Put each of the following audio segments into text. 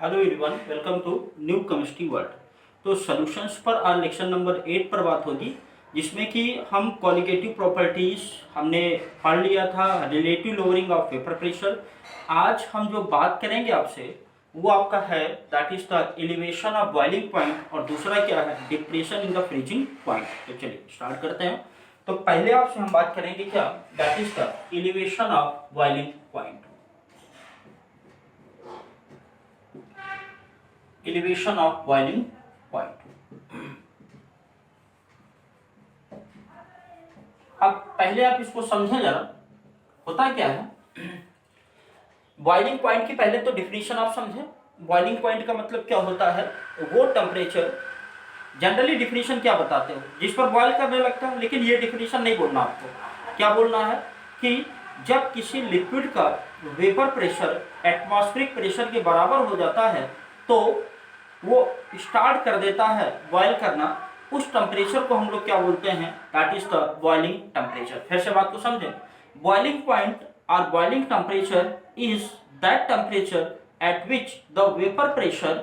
Hello everyone, welcome to new chemistry world. तो solutions पर आज लेक्चर नंबर 8 पर बात होगी, जिसमें कि हम क्वालिटेटिव प्रॉपर्टीज हमने पढ़ लिया था, relative lowering of vapour pressure. आज हम जो बात करेंगे आपसे वो आपका है that is the elevation of boiling point, और दूसरा क्या है depression in the freezing point. तो चलिए स्टार्ट करते हैं। तो पहले आपसे हम बात करेंगे क्या that is the elevation of boiling point. Elevation of boiling point. अब पहले आप इसको समझें जरा, होता क्या है। बॉइलिंग पॉइंट की पहले तो डिफिनीशन आप समझें। बॉइलिंग पॉइंट का मतलब क्या होता है, वो टेम्परेचर, जनरली डिफिनीशन क्या बताते हो जिस पर बॉयल करने लगता है, लेकिन ये डिफिनीशन नहीं बोलना आपको। क्या बोलना है कि जब किसी लिक्विड का वेपर प्रेशर एटमॉस्फेरिक प्रेशर के बराबर हो जाता है तो वो स्टार्ट कर देता है बॉयल करना, उस टेम्परेचर को हम लोग क्या बोलते हैं that is the boiling temperature. फिर से बात को समझें। बॉइलिंग पॉइंट और boiling temperature is that temperature at which the vapour pressure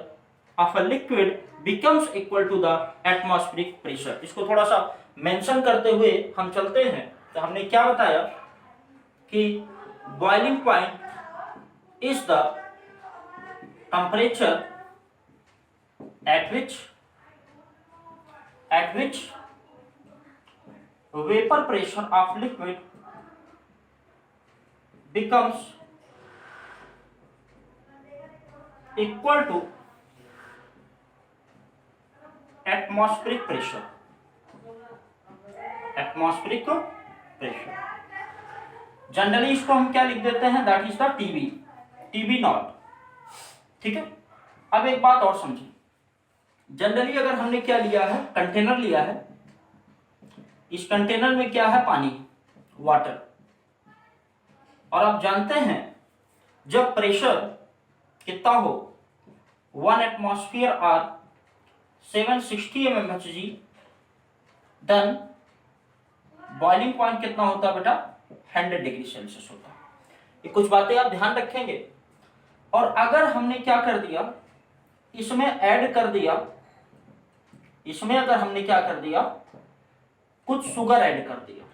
of a liquid becomes equal to the atmospheric pressure. इसको थोड़ा सा मेंशन करते हुए हम चलते हैं। तो हमने क्या बताया कि boiling point is the temperature at which vapor pressure of liquid becomes equal to atmospheric pressure। atmospheric pressure generally इसको हम क्या लिख देते हैं that is the TB naught. ठीक है। अब एक बात और समझिए। जनरली अगर हमने क्या लिया है, कंटेनर लिया है, इस कंटेनर में क्या है पानी, वाटर, और आप जानते हैं जब प्रेशर कितना हो 1 एटमॉस्फेयर और 760 mmHg, देन बॉइलिंग पॉइंट कितना होता है बेटा 100 डिग्री सेल्सियस होता है। ये कुछ बातें आप ध्यान रखेंगे। और अगर हमने क्या कर दिया, इसमें ऐड कर दिया, इसमें अगर हमने क्या कर दिया कुछ शुगर ऐड कर दिया,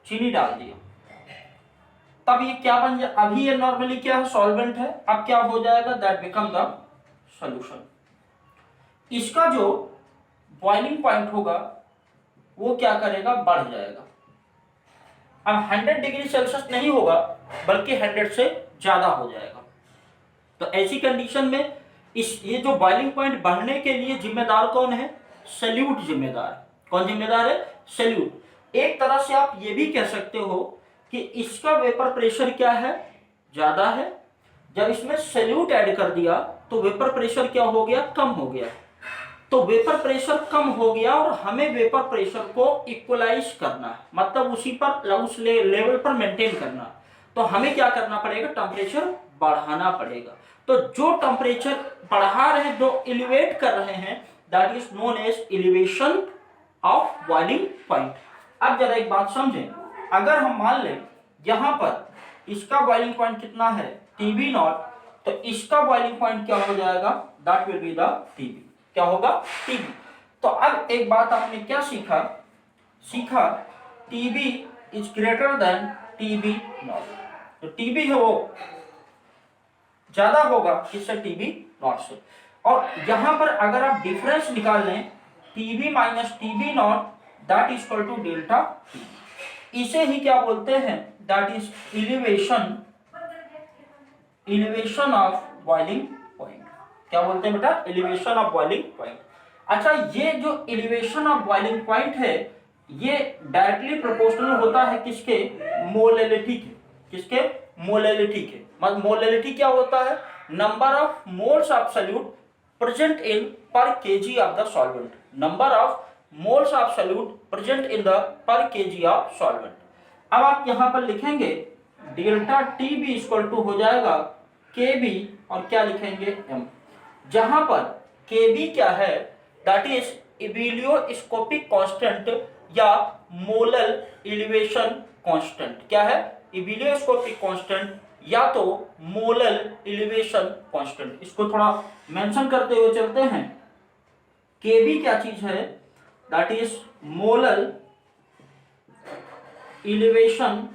चीनी डाल दिया, तब ये क्या बन जाए, अभी ये नॉर्मली क्या है सॉल्वेंट है, अब क्या हो जाएगा दैट बिकम द सॉल्यूशन। इसका जो बॉइलिंग पॉइंट होगा वो क्या करेगा, बढ़ जाएगा। अब 100 डिग्री सेल्सियस नहीं होगा बल्कि 100 से ज्यादा हो जाएगा। तो ऐसी कंडीशन में ये जो बॉइलिंग पॉइंट बढ़ने के लिए जिम्मेदार कौन है, सल्यूट जिम्मेदार। कौन जिम्मेदार है, सल्यूट। एक तरह से आप ये भी कह सकते हो कि इसका वेपर प्रेशर क्या है, ज्यादा है। जब इसमें सल्यूट ऐड कर दिया तो वेपर प्रेशर क्या हो गया, कम हो गया। तो वेपर प्रेशर कम हो गया और हमें वेपर प्रेशर को इक्वलाइज करना है, मतलब उसी पर उस लेवल पर मेंटेन करना। तो हमें क्या करना पड़ेगा, टेम्परेचर बढ़ाना पड़ेगा। तो जो टेम्परेचर बढ़ा रहे हैं, जो एलिवेट कर रहे हैं, that is known as elevation of boiling point. अब जरा एक बात समझें। अगर हम मान लें यहां पर इसका बॉइलिंग पॉइंट कितना है टीबी नॉट, तो इसका बॉइलिंग पॉइंट क्या हो जाएगा, that will be the TB. क्या होगा, टीबी। तो अब एक बात आपने क्या सीखा TB is greater than TB not. तो टीबी है वो ज्यादा होगा किससे, टीबी नॉट से। और यहां पर अगर आप डिफरेंस निकाल लें TB minus TB naught that is equal to delta TB. इसे ही क्या बोलते हैं, that is elevation of boiling point. क्या बोलते हैं बेटा, एलिवेशन ऑफ बॉइलिंग पॉइंट। अच्छा, ये जो एलिवेशन ऑफ बॉइलिंग पॉइंट है ये डायरेक्टली प्रोपोर्शनल होता है किसके, मोलैलिटी के। किसके, मोलैलिटी के। मतलब मोलैलिटी क्या होता है, number of moles of solute present in per KG of the solvent. Number of moles of solute present in the per KG of solvent. अब आप यहां पर लिखेंगे delta T B equal to हो जाएगा के बी, और क्या लिखेंगे एम, जहां पर के बी क्या है दैट इज इबिलियोस्कोपिक कांस्टेंट या मोलल एलिवेशन कांस्टेंट। क्या है, इबिलियोस्कोपिक कांस्टेंट या तो मोलल एलिवेशन कांस्टेंट। इसको थोड़ा मेंशन करते हुए चलते हैं। केबी क्या चीज है, that is molal elevation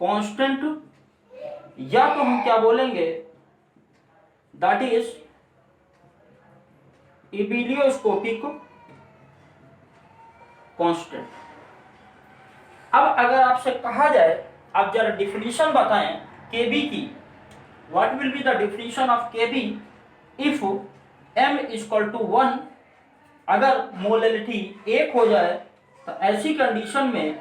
constant, या तो हम क्या बोलेंगे, दैट इज इबिलियोस्कोपिक कांस्टेंट। अब अगर आपसे कहा जाए, आप जरा डिफिनीशन बताएं केबी की, what will be the definition of KB if m equal to 1, अगर मोलैलिटी 1 हो जाए तो ऐसी कंडीशन में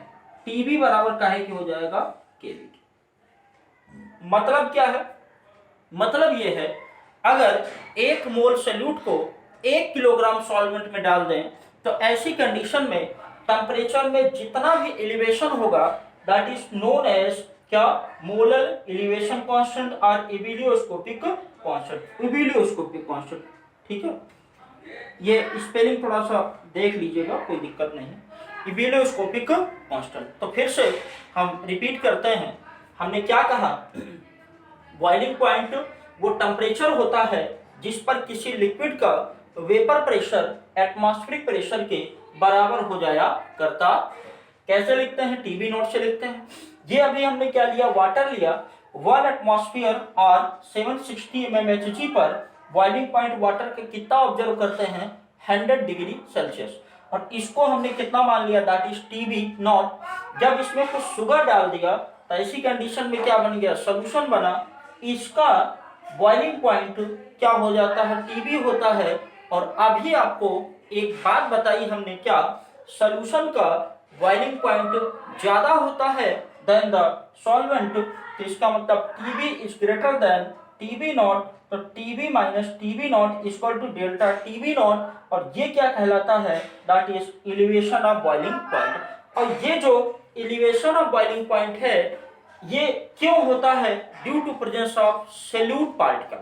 टीबी बराबर काहे की हो जाएगा, केबी की। मतलब क्या है, मतलब ये है अगर 1 मोल सॉल्यूट को 1 किलोग्राम सॉल्वेंट में डाल दें तो ऐसी कंडीशन में टेम्परेचर में जितना भी एलिवेशन होगा दैट इज नोन एज क्या, मोलर एलिवेशन कांस्टेंट और इबिलियोस्कोपिक कांस्टेंट, इबिलियोस्कोपिक कांस्टेंट। ठीक है, ये स्पेलिंग थोड़ा सा देख लीजिएगा, कोई दिक्कत नहीं है, इबिलियोस्कोपिक कांस्टेंट। तो फिर से हम रिपीट करते हैं, हमने क्या कहा, बॉइलिंग पॉइंट वो टेम्परेचर होता है जिस पर किसी लिक्विड का वेपर प्रेशर एटमॉस्फेरिक प्रेशर के बराबर हो जाया करता। कैसे लिखते हैं, टीबी नॉट से लिखते हैं। ये अभी हमने क्या लिया, वाटर लिया, 1 एटमॉस्फेयर और 760 mmHg पर बॉइलिंग पॉइंट वाटर के कितना ऑब्जर्व करते हैं, 100 डिग्री सेल्सियस, और इसको हमने कितना मान लिया, दैट इज टीबी नॉट। जब इसमें कुछ शुगर डाल दिया तो ऐसी कंडीशन में क्या बन गया, सोल्यूशन बना, इसका बॉइलिंग पॉइंट क्या हो जाता है, टीबी होता है। और अभी आपको एक बात बताई हमने, क्या, सॉल्यूशन का बॉइलिंग पॉइंट ज्यादा होता है देन द सॉल्वेंट, तो इसका मतलब TB is greater than TB not, तो TB minus TB not equal to delta TB not, और ये क्या कहलाता है, that is elevation of boiling point. और ये जो एलिवेशन ऑफ बॉइलिंग पॉइंट है ये क्यों होता है, due to presence of solute part का।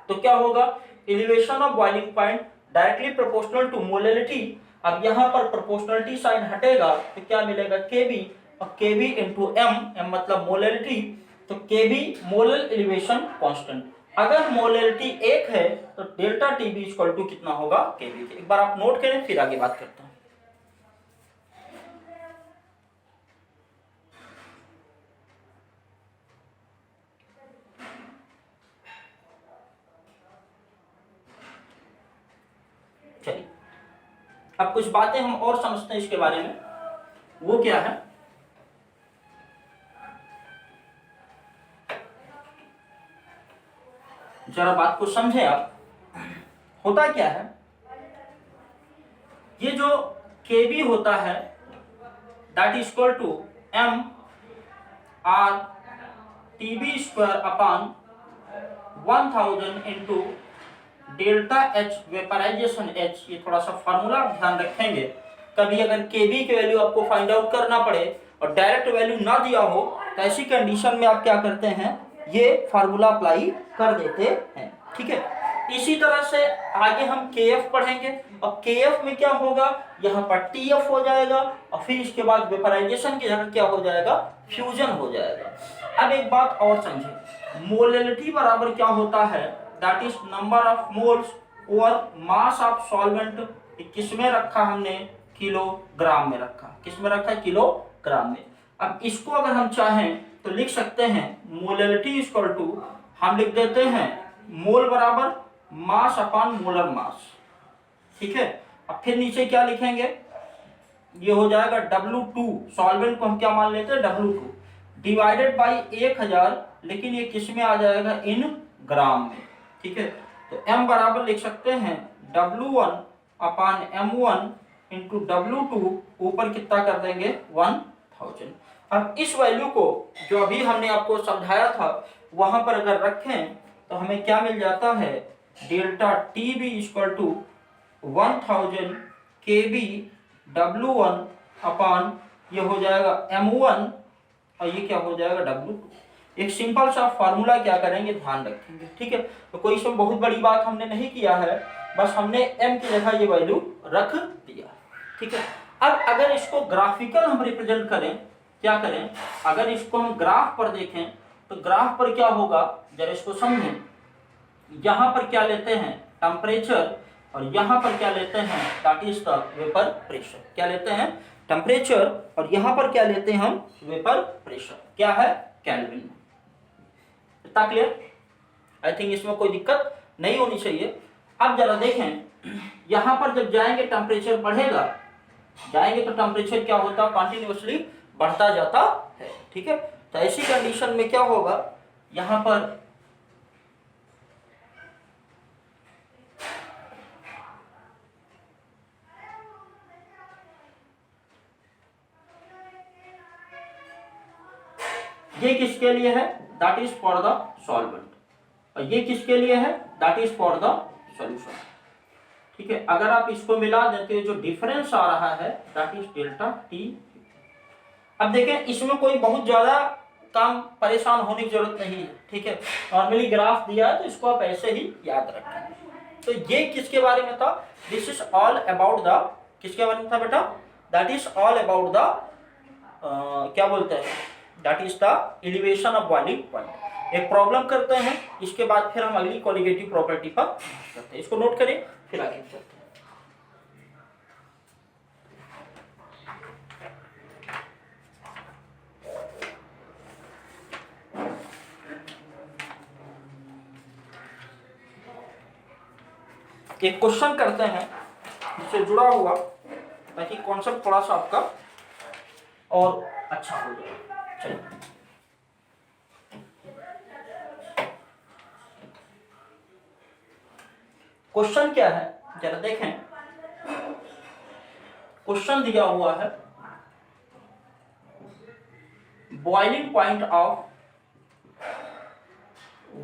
तो क्या होगा, elevation of boiling point directly proportional to molality. अब यहाँ पर प्रोपोर्शनलिटी साइन हटेगा तो क्या मिलेगा, केबी, और केबी इंटू एम, एम मतलब मोलैलिटी, तो केबी मोलल एलिवेशन कांस्टेंट। अगर मोलैलिटी 1 है तो डेल्टा टीबी इक्वल टू कितना होगा, केबी। एक बार आप नोट करें फिर आगे बात करते हैं। चलिए अब कुछ बातें हम और समझते हैं इसके बारे में, वो क्या है, जरा बात को समझे आप। होता क्या है, ये जो केबी होता है that is equal to M R TB square upon 1000 into delta H vaporization H. ये थोड़ा सा फार्मूला आप ध्यान रखेंगे, कभी अगर केबी की वैल्यू आपको फाइंड आउट करना पड़े और डायरेक्ट वैल्यू ना दिया हो तो ऐसी कंडीशन में आप क्या करते हैं, ये फार्मूला अप्लाई कर देते हैं। ठीक है, इसी तरह से आगे हम केएफ पढ़ेंगे, और केएफ में क्या होगा, यहाँ पर टीएफ हो जाएगा, और फिर इसके बाद वेपराइजेशन की जगह क्या हो जाएगा, फ्यूजन हो जाएगा। अब एक बात और समझे, मोलैलिटी बराबर क्या होता है, that is number of moles over mass of solvent. किसमें रखा हमने, किलोग्राम में रखा, किसमें रखा, किलोग्राम में। अब इसको अगर हम चाहें तो लिख सकते हैं मोलैलिटी इक्वल टू, हम लिख देते हैं मोल बराबर मास अपॉन मोलर मास। ठीक है, अब फिर नीचे क्या लिखेंगे, ये हो जाएगा W2, सॉल्वेंट को हम क्या मान लेते हैं, W2 डिवाइडेड बाई 1000, लेकिन ये किस में आ जाएगा, इन ग्राम में। ठीक है, तो m बराबर लिख सकते हैं W1 upon M1 into W2, ऊपर कितना कर देंगे, 1000। अब इस वैल्यू को जो अभी हमने आपको समझाया था वहां पर अगर रखें तो हमें क्या मिल जाता है, delta TB equal to 1000 KB W1 upon ये हो जाएगा M1, और ये क्या हो जाएगा, W2। एक सिंपल सा फार्मूला क्या करेंगे, ध्यान रखेंगे। ठीक है, तो कोई इसमें बहुत बड़ी बात हमने नहीं किया है, बस हमने m की जगह ये वैल्यू रख दिया। ठीक है, अब अगर इसको ग्राफिकल हम रिप्रेजेंट करें क्या करें, अगर इसको हम ग्राफ पर देखें तो ग्राफ पर क्या होगा, जरा इसको समझें। यहां पर क्या लेते हैं, टेम्परेचर, और यहां पर क्या लेते हैं, that is the vapour pressure. क्या लेते हैं, टेम्परेचर, और यहां पर क्या लेते हैं हम, वेपर प्रेशर। क्या है, केल्विन। इतना क्लियर? आई थिंक इसमें कोई दिक्कत नहीं होनी चाहिए। अब जरा देखें, यहां पर जब जाएंगे टेम्परेचर बढ़ेगा, जाएंगे तो टेम्परेचर क्या होता है, कंटिन्यूअसली बढ़ता जाता है। ठीक है, तो ऐसी कंडीशन में क्या होगा, यहां पर ये किसके लिए है, that is for the solvent, और ये किसके लिए है, that is for the solution. ठीक है, अगर आप इसको मिला देते हो, जो डिफरेंस आ रहा है दैट इज डेल्टा टी। अब देखें, इसमें कोई बहुत ज्यादा काम परेशान होने की जरूरत नहीं है। ठीक है, नॉर्मली ग्राफ दिया है तो इसको आप ऐसे ही याद रखें। तो ये किसके बारे में था, this is all about the, किसके बारे में था बेटा, that is all about the क्या बोलते हैं, that is the elevation of boiling point. एक प्रॉब्लम करते हैं, इसके बाद फिर हम अगली कोलिगेटिव प्रॉपर्टी पर करते हैं। इसको नोट करें, फिर आगे चलते हैं। एक क्वेश्चन करते हैं जिससे जुड़ा हुआ, ताकि कॉन्सेप्ट थोड़ा सा आपका और अच्छा हो जाए। चलिए, क्वेश्चन क्या है जरा देखें। क्वेश्चन दिया हुआ है, boiling point of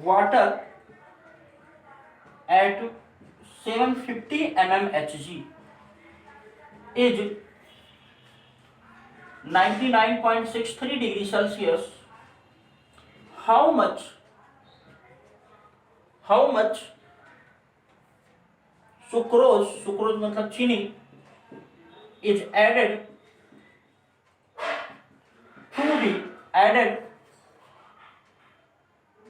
water at 750 mmHg is 99.63 degree Celsius. How much sucrose मतलब चीनी is added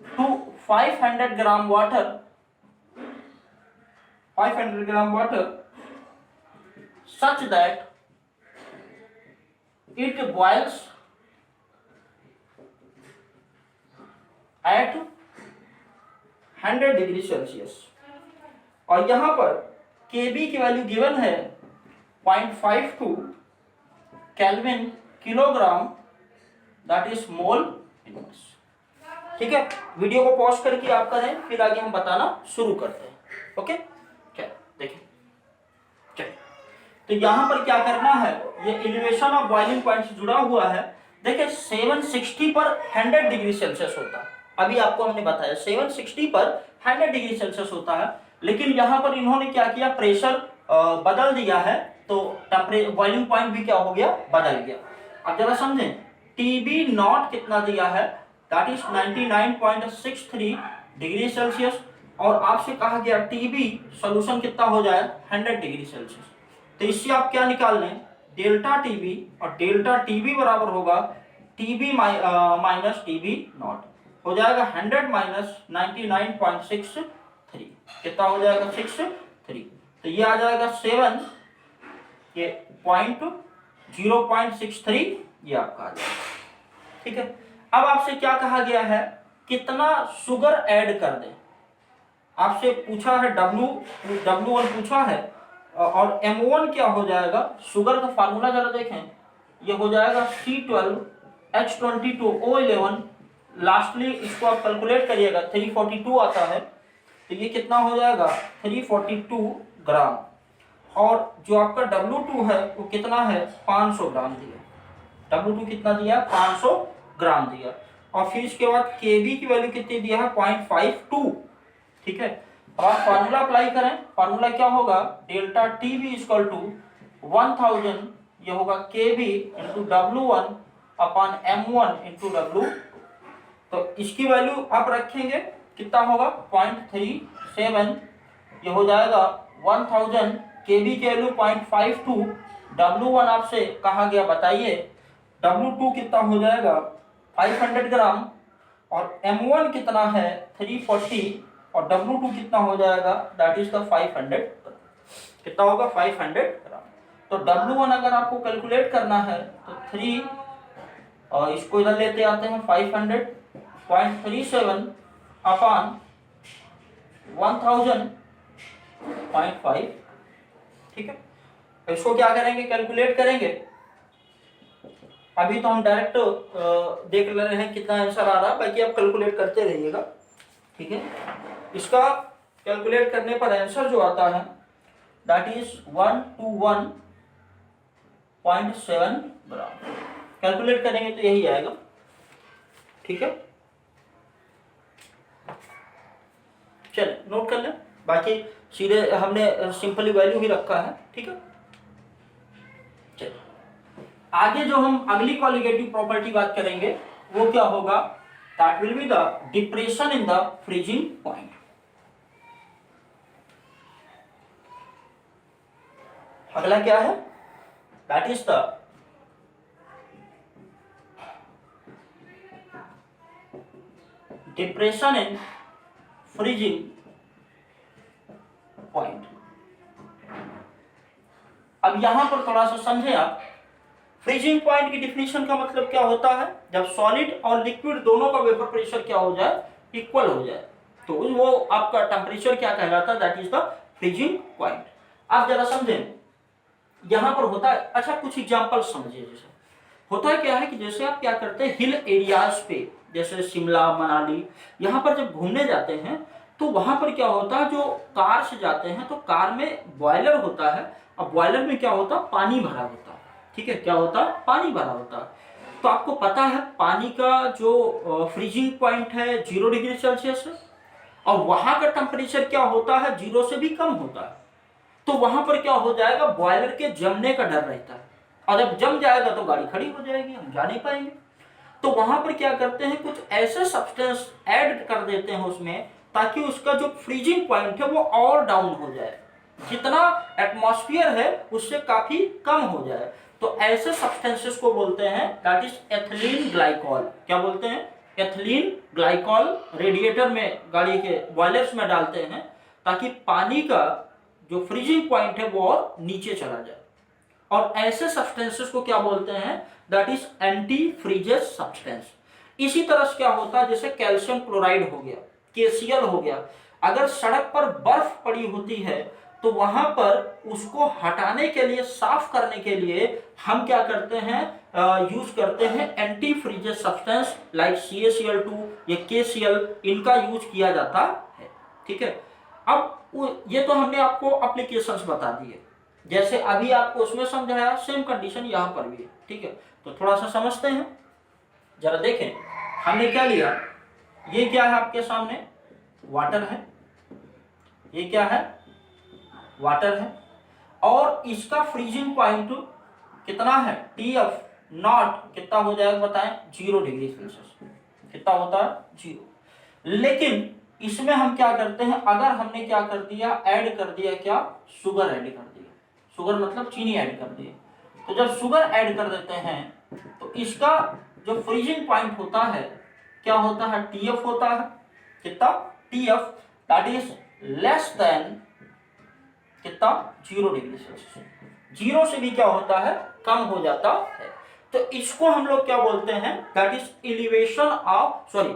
to 500 gram water, 500 gram water, such that it boils at 100 degree Celsius. और यहां पर Kb की वैल्यू गिवन है 0.52 kelvin kilogram, that is mole inverse. ठीक है, video को पॉज करके आप करें, फिर आगे हम बताना शुरू करते हैं। ओके, देखिए, चलिए, तो यहां पर क्या करना है, ये एलिवेशन ऑफ बॉइलिंग पॉइंट से जुड़ा हुआ है। देखिए 760 पर 100 डिग्री सेल्सियस होता है, अभी आपको हमने बताया 760 पर 100 डिग्री सेल्सियस होता है, लेकिन यहां पर इन्होंने क्या किया, प्रेशर बदल दिया है, तो टेम्परेचर बॉइलिंग पॉइंट भी क्या हो गया, बदल गया। अब जरा समझें, टीबी नॉट कितना दिया है, दैट इज 99.63 डिग्री सेल्सियस, और आपसे कहा गया टीबी सॉल्यूशन कितना हो जाए, 100 डिग्री सेल्सियस। तो इससे आप क्या निकाल लें, डेल्टा टीबी, और डेल्टा टीबी बराबर होगा टीबी माइनस टीबी नॉट, हो जाएगा 100 माइनस 99.63, कितना हो जाएगा 63, तो ये आ जाएगा 7, ये 0.63 ये आपका आ जाएगा। ठीक है, अब आपसे क्या कहा गया है, कितना शुगर ऐड कर दें। आपसे पूछा है W1 पूछा है, और M1 क्या हो जाएगा, शुगर का फार्मूला जरा देखें, ये हो जाएगा C12H22O11, लास्टली इसको आप कैलकुलेट करिएगा, 342 आता है, तो ये कितना हो जाएगा 342 ग्राम, और जो आपका W2 है वो कितना है, 500 ग्राम दिया। W2 कितना दिया, 500 ग्राम दिया, और फिर इसके बाद Kb की वैल्यू कितनी दिया है, 0.52। ठीक है, अब आप फार्मूला अप्लाई करें, फार्मूला क्या होगा, डेल्टा टीबी इक्वल टू 1000, ये होगा Kb into W1 upon M1 into W। तो इसकी वैल्यू आप रखेंगे, कितना होगा 0.37, ये हो जाएगा 1000, Kb की वैल्यू 0.52, W1 आपसे कहा गया बताइए, W2 कितना हो जाएगा 500 ग्राम, और M1 कितना है 340, और W2 कितना हो जाएगा दैट इज द 500, कितना होगा 500 ग्राम। तो W1 अगर आपको कैलकुलेट करना है तो 3, और इसको इधर लेते आते हैं 500.37 अपान 1000.5, ठीक है। इसको क्या करेंगे, कैलकुलेट करेंगे। अभी तो हम डायरेक्ट देख ले रहे हैं कितना आंसर आ रहा है, बाकी आप कैलकुलेट करते रहिएगा, ठीक है। इसका कैलकुलेट करने पर आंसर जो आता है दैट इज 121.7 ग्राम। कैलकुलेट करेंगे तो यही आएगा, ठीक है। चलिए नोट कर लें, बाकी सीधे हमने सिंपली वैल्यू ही रखा है, ठीक है। चलिए आगे जो हम अगली कॉलिगेटिव प्रॉपर्टी बात करेंगे वो क्या होगा, that will be the depression in the freezing point. अगला क्या है, that is the depression in freezing point. अब यहां पर थोड़ा सा समझे आप, फ्रीजिंग पॉइंट की डिफिनीशन का मतलब क्या होता है, जब सॉलिड और लिक्विड दोनों का वेपर प्रेशर क्या हो जाए, इक्वल हो जाए, तो वो आपका टेम्परेचर क्या कहलाता है, that is the freezing point. आप जरा समझें यहां पर होता है, अच्छा कुछ एग्जांपल समझिए। जैसे होता है क्या है कि जैसे आप क्या करते हैं हिल एरियाज पे, जैसे शिमला मनाली, यहाँ पर जब घूमने जाते हैं तो वहां पर क्या होता है, जो कार से जाते हैं तो कार में बॉयलर होता है, और बॉयलर में क्या होता है, पानी भरा होता है, ठीक है। क्या होता है, पानी भरा होता है। तो आपको पता है पानी का जो फ्रीजिंग पॉइंट है 0 डिग्री सेल्सियस है, और वहां का टेम्परेचर क्या होता है 0 से भी कम होता है। तो वहां पर क्या हो जाएगा, बॉयलर के जमने का डर रहता है, और जब जम जाएगा तो गाड़ी खड़ी हो जाएगी, हम जा नहीं पाएंगे। तो वहां पर क्या करते हैं, कुछ ऐसे सब्सटेंस ऐड कर देते हैं उसमें, ताकि उसका जो फ्रीजिंग पॉइंट है वो और डाउन हो जाए, जितना एटमॉस्फेयर है उससे काफी कम हो जाए। तो ऐसे सब्सटेंसेस को बोलते हैं दैट इज एथिलीन ग्लाइकॉल। क्या बोलते हैं, एथिलीन ग्लाइकॉल। रेडिएटर में गाड़ी के बॉयलर्स में डालते हैं ताकि पानी का जो फ्रीजिंग पॉइंट है वो और नीचे चला जाए। और ऐसे सब्सटेंसेस को क्या बोलते हैं, that is anti freezes substance. इसी तरह से क्या होता है, जैसे कैल्शियम क्लोराइड हो गया, KCl हो गया, अगर सड़क पर बर्फ पड़ी होती है तो वहां पर उसको हटाने के लिए, साफ करने के लिए हम क्या करते हैं, यूज करते हैं anti freezes substance like CaCl2 या KCl, इनका यूज किया जाता है, ठीक है। अब ये तो हमने आपको एप्लीकेशंस बता दिए, जैसे अभी आपको उसमें समझाया सेम कंडीशन यहां पर भी है, ठीक है। तो थोड़ा सा समझते हैं, जरा देखें हमने क्या लिया। ये क्या है आपके सामने, वाटर है, ये क्या है, वाटर है, और इसका फ्रीजिंग पॉइंट कितना है, TF नॉट कितना हो जाएगा बताएं, 0 डिग्री सेल्सियस। कितना होता है, 0। लेकिन इसमें हम क्या करते हैं, अगर हमने क्या कर दिया, ऐड कर दिया, क्या, शुगर ऐड कर दिया, शुगर मतलब चीनी ऐड कर दिया। तो जब शुगर ऐड कर देते हैं तो इसका जो फ्रीजिंग पॉइंट होता है क्या होता है, TF होता है। कितना, TF that is less than कितना, 0 डिग्री सेल्सियस। 0 से भी क्या होता है, कम हो जाता है। तो इसको हम लोग क्या बोलते हैं, that is elevation of, sorry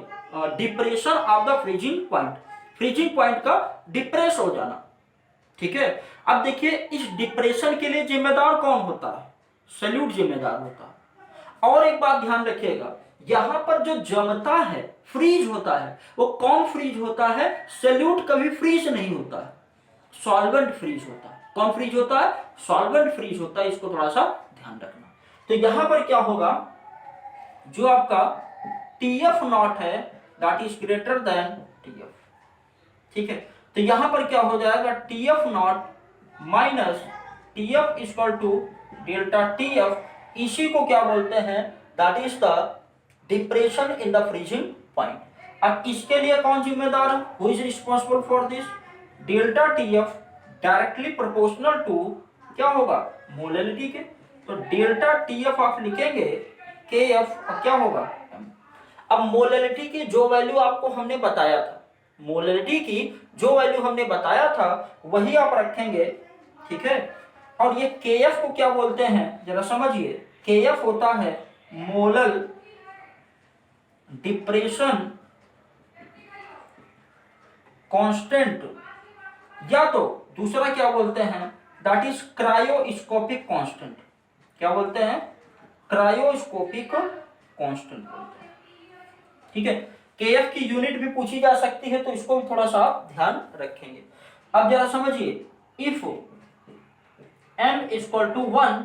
depression of the freezing point. Freezing point का डिप्रेस हो जाना, ठीक है। अब देखिए इस डिप्रेशन के लिए जिम्मेदार कौन होता है, सॉल्यूट जिम्मेदार होता है। और एक बात ध्यान रखिएगा, यहां पर जो जमता है, फ्रीज होता है, वो कौन फ्रीज होता है, सॉल्यूट कभी फ्रीज नहीं होता है, सॉल्वेंट फ्रीज होता है। कौन फ्रीज होता है, सॉल्वेंट फ्रीज होता है, इसको थोड़ा सा ध्यान रखना। तो यहां पर क्या होगा, जो आपका TF नॉट है that is greater then TF, ठीक है। तो यहां पर क्या हो जाएगा, TF naught minus TF equal to delta TF। इसी को क्या बोलते हैं, that is the depression in the freezing point. अब इसके लिए कौन जिम्मेदार है, who is responsible for this, delta TF directly proportional to क्या होगा, मोलैलिटी के। तो डेल्टा TF आप लिखेंगे के एफ क्या होगा m। अब मोलैलिटी की जो वैल्यू आपको हमने बताया था, मोलैलिटी की जो वैल्यू हमने बताया था वही आप रखेंगे, ठीक है। और ये के एफ को क्या बोलते हैं जरा समझिए, के एफ होता है मोलल डिप्रेशन कांस्टेंट, या तो दूसरा क्या बोलते हैं, दैट इज क्रायोस्कोपिक कांस्टेंट। क्या बोलते हैं, क्रायोस्कोपिक कांस्टेंट बोलते हैं, ठीक है। केएफ की यूनिट भी पूछी जा सकती है, तो इसको भी थोड़ा सा आप ध्यान रखेंगे। अब जरा समझिए, इफ m इक्वल टू 1,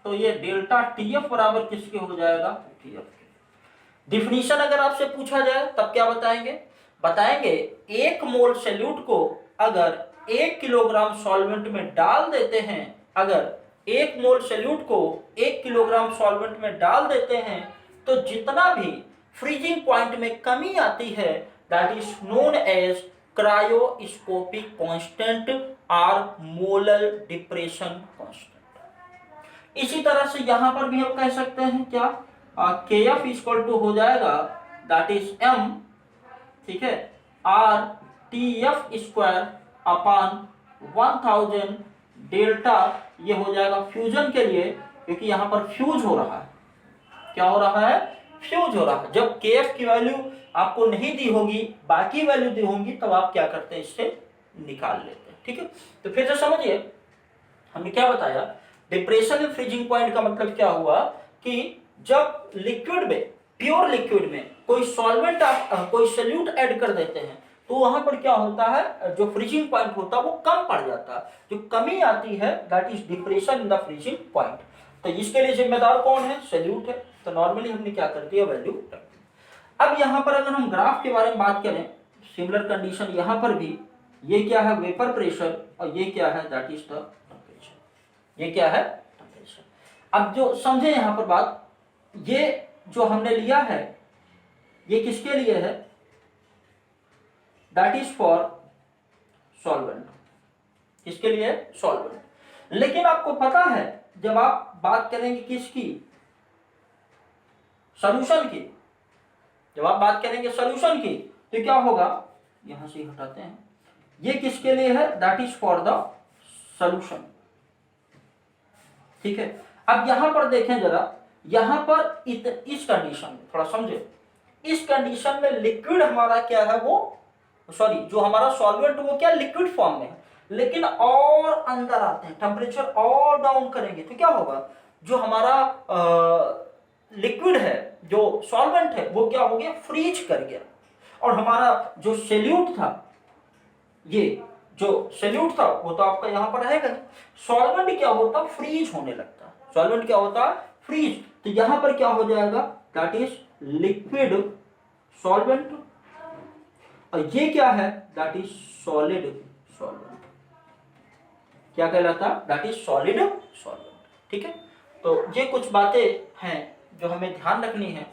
तो ये डेल्टा टीएफ बराबर किसके हो जाएगा, टीएफ के। डिफिनीशन अगर आपसे पूछा जाए तब क्या बताएंगे, बताएंगे 1 मोल सॉल्यूट को अगर 1 किलोग्राम सॉल्वेंट में डाल देते हैं, अगर 1 मोल सॉल्यूट को 1 किलोग्राम सॉल्वेंट में डाल देते हैं, तो जितना भी फ्रीजिंग पॉइंट में कमी आती है that is known as cryoscopic constant और मोलर डिप्रेशन कांस्टेंट। इसी तरह से यहां पर भी हम कह सकते हैं क्या, के एफ इक्वल टू हो जाएगा दैट इज m, ठीक है, R T F square upon 1000 delta, ये हो जाएगा फ्यूजन के लिए, क्योंकि यहां पर फ्यूज हो रहा है, क्या हो रहा है, फ्यूज हो रहा है। जब के एफ की वैल्यू आपको नहीं दी होगी, बाकी वैल्यू दी होंगी, तब आप क्या करते हैं, इससे निकाल लेते हैं, ठीक है। तो फिर से समझिए, हमने क्या बताया, डिप्रेशन इन फ्रीजिंग पॉइंट का मतलब क्या हुआ कि जब लिक्विड में, प्योर लिक्विड में कोई सॉल्वेंट आप कोई सोल्यूट ऐड कर देते हैं, तो वहां पर क्या होता है, जो फ्रीजिंग पॉइंट होता है वो कम पड़ जाता है, जो कमी आती है that is depression in the freezing point. तो इसके लिए जिम्मेदार कौन है, सोल्यूट है। तो नॉर्मली हमने क्या कर दिया, वैल्यू रख दी। अब यहां पर अगर हम ग्राफ के बारे में बात करें, सिमिलर कंडीशन यहां पर भी, ये क्या है, वेपर प्रेशर, और ये क्या है, दैट इज द टेम्परेचर। ये क्या है, टेम्परेचर। अब जो समझे यहां पर बात, ये जो हमने लिया है ये किसके लिए है, दैट इज फॉर सॉल्वेंट। किसके लिए, सॉल्वेंट। लेकिन आपको पता है जब आप बात करेंगे किसकी, सॉल्यूशन की, जब आप बात करेंगे सॉल्यूशन की, तो क्या होगा, यहां से हटाते हैं, ये किसके लिए है, that is for the solution, ठीक है। अब यहां पर देखें जरा, यहां पर इस कंडीशन में थोड़ा समझे, इस कंडीशन में लिक्विड हमारा क्या है, वो सॉरी जो हमारा सॉल्वेंट वो क्या लिक्विड फॉर्म में है, लेकिन और अंदर आते हैं, टेम्परेचर और डाउन करेंगे, तो क्या होगा, जो हमारा लिक्विड है, जो सॉल्वेंट है, वो क्या हो गया, फ्रीज कर गया। और हमारा जो सोल्यूट था, ये जो सोल्यूट था वो तो आपका यहां पर रहेगा। सॉल्वेंट क्या होता, फ्रीज होने लगता, सॉल्वेंट क्या होता, फ्रीज। तो यहां पर क्या हो जाएगा, दैट इज लिक्विड सॉल्वेंट, और ये क्या है, दैट इज सॉलिड सॉल्वेंट। क्या कहलाता, दैट इज सॉलिड सॉल्वेंट, ठीक है। तो ये कुछ बातें हैं जो हमें ध्यान रखनी है,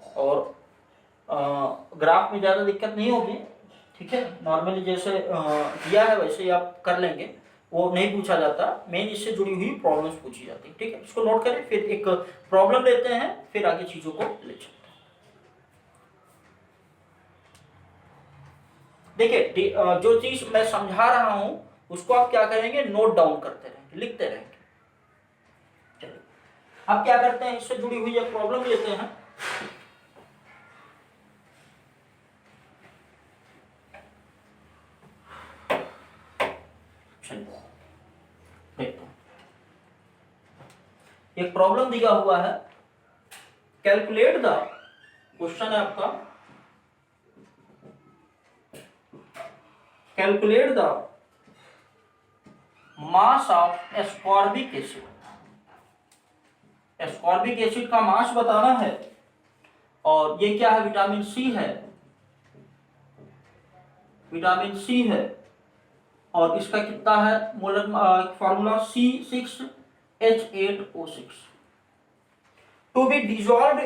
और ग्राफ में ज्यादा दिक्कत नहीं होगी, ठीक है। नॉर्मली जैसे दिया है वैसे ही आप कर लेंगे, वो नहीं पूछा जाता, मेन इससे जुड़ी हुई प्रॉब्लम्स पूछी जाती है, ठीक है। इसको नोट करें, फिर एक प्रॉब्लम लेते हैं, फिर आगे चीजों को ले चलते हैं। देखिए, जो चीज मैं समझा रहा हूं उसको आप क्या करेंगे, नोट डाउन करते रहेंगे, लिखते रहेंगे। चलिए, अब क्या करते हैं, इससे जुड़ी हुई एक प्रॉब्लम लेते हैं। देखते हैं, एक प्रॉब्लम दिया हुआ है, कैलकुलेट द, क्वेश्चन है आपका, calculate the mass of ascorbic acid. Ascorbic acid का मास बताना है, और ये क्या है, विटामिन सी है, विटामिन सी है, और इसका कितना है molar, formula C6H8O6 to be dissolved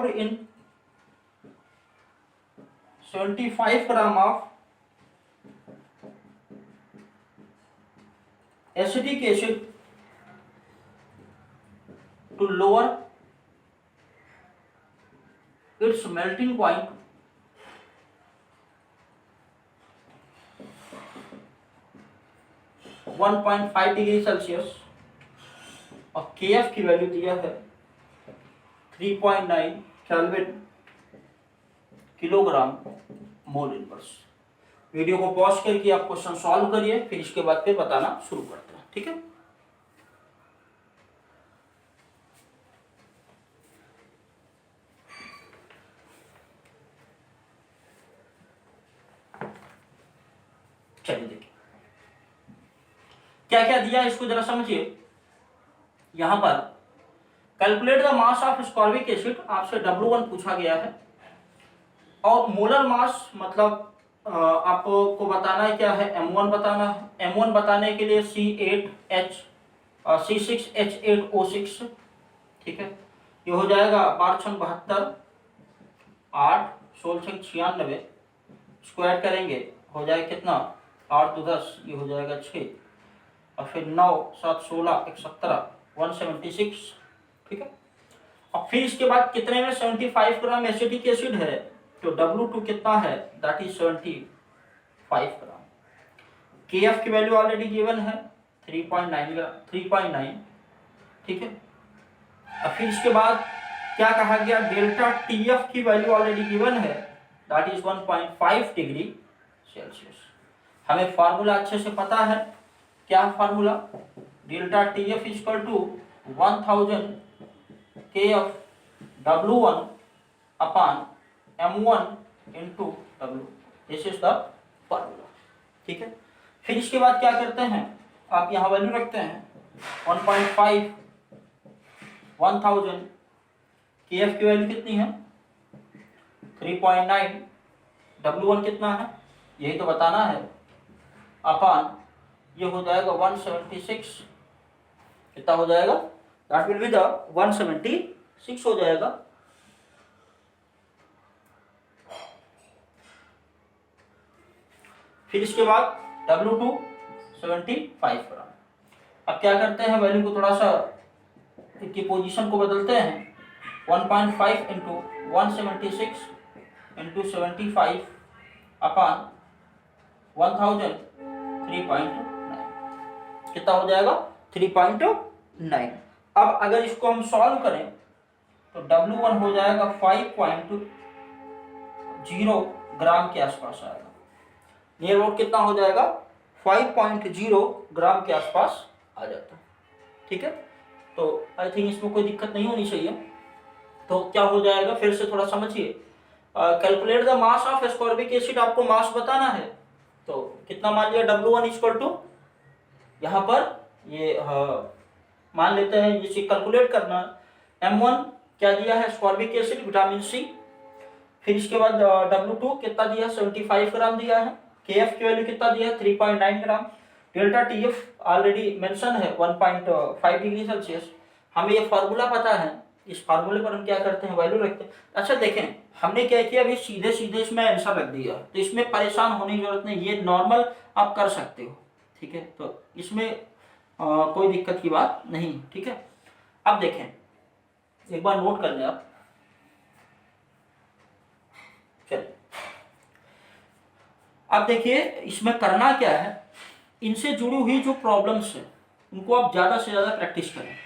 in 75 gram of acetic acid to lower its melting point one 1.5 degree Celsius और KF की वैल्यू दिया है 3.9 kelvin kilogram mole inverse. Video को पॉज करके आप क्वेश्चन सॉल्व करिए, फिर इसके बाद फिर बताना शुरू करते हैं, ठीक है। चलिए देखिए क्या क्या दिया इसको जरा समझिए। यहां पर calculate the mass of ascorbic acid, आपसे W1 पूछा गया है और मोलर मास मतलब आपको बताना है क्या है, M1 बताना है। M1 बताने के लिए C6H8O6, ठीक है। ये हो जाएगा 12×72, 8 16×96, स्क्वायर करेंगे हो जाएगा कितना 8 तो 10, ये हो जाएगा 6 और फिर 9 7 16 1 17 176, ठीक है। और फिर इसके बाद कितने में 75 ग्राम एसिटिक एसिड है, तो W2 कितना है, दैट इज 75 ग्राम। KF की वैल्यू ऑलरेडी गिवन है 3.9, ठीक है। और फिर इसके बाद क्या कहा गया, डेल्टा TF की वैल्यू ऑलरेडी गिवन है, दैट इज 1.5 डिग्री सेल्सियस। हमें फार्मूला अच्छे से पता है, क्या formula, delta TF equal to 1000 KF W1 upon M1 into W, this is the formula, ठीक है। फिर इसके बाद क्या करते हैं, आप यहाँ वैल्यू रखते हैं 1.5 1000, KF की वैल्यू कितनी है 3.9, W1 कितना है यही तो बताना है, अपॉन ये हो जाएगा 176, कितना हो जाएगा, दैट विल बी द 176 हो जाएगा। फिर इसके बाद W2 75 ग्राम। अब क्या करते हैं, वैल्यू को थोड़ा सा इसकी पोजीशन को बदलते हैं, 1.5 इंटू 176 इंटू 75 अपॉन 1000 3.9, कितना हो जाएगा 3.9। अब अगर इसको हम सॉल्व करें तो W1 हो जाएगा 5.0 ग्राम के आसपास आएगा, नियर अबाउट कितना हो जाएगा 5.0 ग्राम के आसपास आ जाता है, ठीक है। तो आई थिंक इसमें कोई दिक्कत नहीं होनी चाहिए। तो क्या हो जाएगा, फिर से थोड़ा समझिए, calculate the mass of ascorbic acid, आपको मास बताना है, तो कितना मान लिया W1 इक्वल टू, यहाँ पर ये मान लेते हैं, इसे कैलकुलेट करना, M1 क्या दिया है एस्कॉर्बिक एसिड विटामिन C, फिर इसके बाद W2 कितना दिया 75 ग्राम दिया है, KF की वैल्यू कितना दिया 3.9 ग्राम, डेल्टा TF ऑलरेडी मेंशन है 1.5 डिग्री सेल्सियस। हमें ये फार्मूला पता है, इस फार्मूले पर हम क्या करते हैं वैल्यू रखते हैं। अच्छा देखें हमने क्या किया, अभी सीधे सीधे इसमें आंसर रख दिया, तो इसमें परेशान होने की जरूरत नहीं, ये नॉर्मल आप कर सकते हो, ठीक है। तो इसमें कोई दिक्कत की बात नहीं, ठीक है। अब देखें एक बार नोट कर लें आप, चलिए अब देखिए इसमें करना क्या है, इनसे जुड़ी हुई जो प्रॉब्लम्स है उनको आप ज्यादा से ज्यादा प्रैक्टिस करें,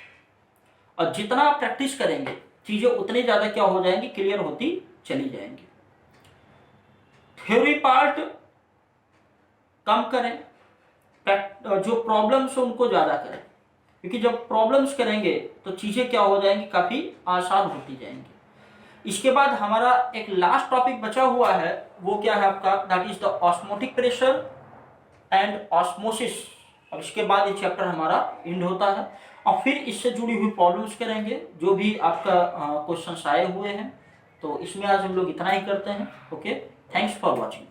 और जितना आप प्रैक्टिस करेंगे चीजें उतनी ज्यादा क्या हो जाएंगी, क्लियर होती चली जाएंगी। थ्योरी पार्ट कम करें, जो प्रॉब्लम्स है उनको ज्यादा करें, क्योंकि जब प्रॉब्लम्स करेंगे तो चीजें क्या हो जाएंगी, काफी आसान होती जाएंगी। इसके बाद हमारा एक लास्ट टॉपिक बचा हुआ है, वो क्या है आपका, that is the osmotic pressure and osmosis. और इसके बाद ये चैप्टर हमारा एंड होता है, और फिर इससे जुड़ी हुई प्रॉब्लम्स करेंगे जो भी आपका क्वेश्चंस आए हुए हैं। तो इसमें आज हम लोग इतना ही करते हैं। Okay, thanks for watching.